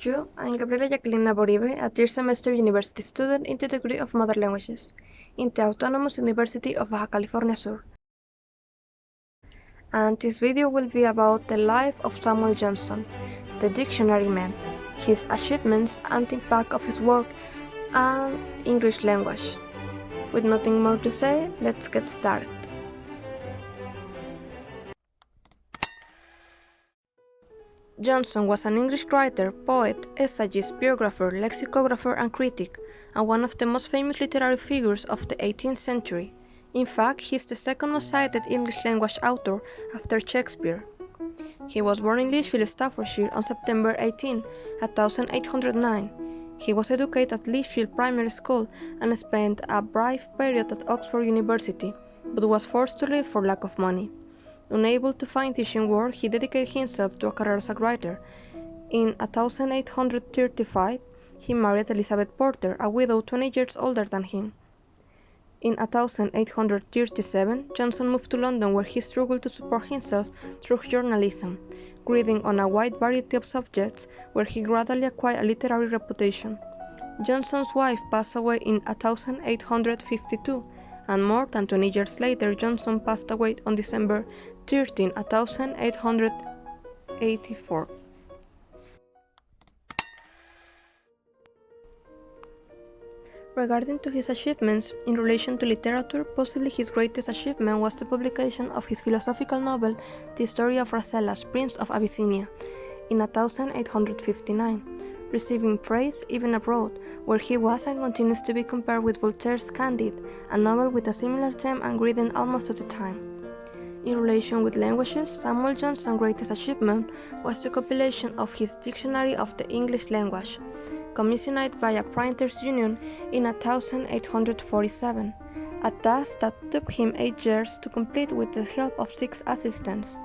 you. I'm Gabriela Jacqueline Naboribe, a third semester university student in the degree of Modern Languages in the Autonomous University of Baja California Sur. And this video will be about the life of Samuel Johnson, the dictionary man, his achievements and the impact of his work and English language. With nothing more to say, let's get started. Johnson was an English writer, poet, essayist, biographer, lexicographer, and critic, and one of the most famous literary figures of the 18th century. In fact, he is the second most cited English language author after Shakespeare. He was born in Lichfield, Staffordshire on September 18, 1809. He was educated at Lichfield Primary School and spent a brief period at Oxford University, but was forced to leave for lack of money. Unable to find teaching work, he dedicated himself to a career as a writer. In 1835, he married Elizabeth Porter, a widow 20 years older than him. In 1837, Johnson moved to London, where he struggled to support himself through journalism, writing on a wide variety of subjects, where he gradually acquired a literary reputation. Johnson's wife passed away in 1852, and more than 20 years later, Johnson passed away on December 13, 1884. Regarding to his achievements in relation to literature, possibly his greatest achievement was the publication of his philosophical novel, The Story of Rasselas, Prince of Abyssinia, in 1859, receiving praise even abroad, where he was and continues to be compared with Voltaire's Candide, a novel with a similar theme and written almost at the time. In relation with languages, Samuel Johnson's greatest achievement was the compilation of his Dictionary of the English Language, commissioned by a printers' union in 1847, a task that took him 8 years to complete with the help of 6 assistants.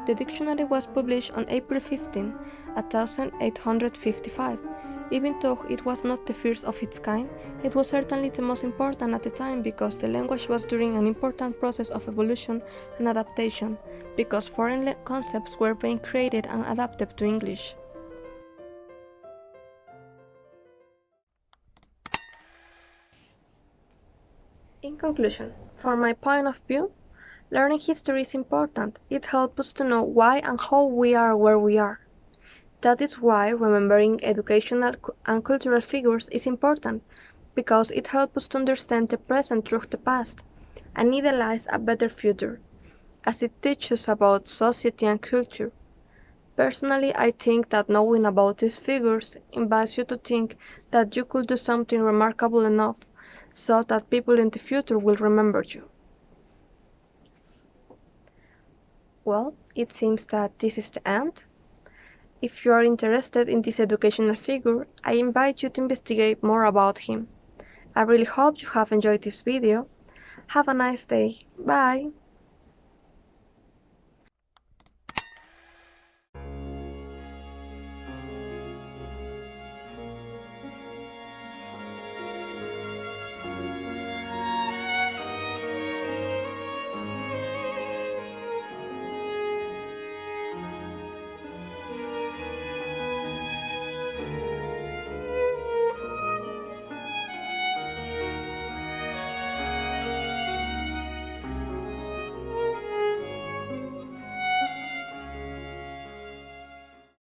The dictionary was published on April 15, 1855. Even though it was not the first of its kind, it was certainly the most important at the time because the language was during an important process of evolution and adaptation, because foreign concepts were being created and adapted to English. In conclusion, from my point of view, learning history is important. It helps us to know why and how we are where we are. That is why remembering educational and cultural figures is important, because it helps us to understand the present through the past and idealize a better future, as it teaches about society and culture. Personally, I think that knowing about these figures invites you to think that you could do something remarkable enough so that people in the future will remember you. Well, it seems that this is the end. If you are interested in this educational figure, I invite you to investigate more about him. I really hope you have enjoyed this video. Have a nice day. Bye!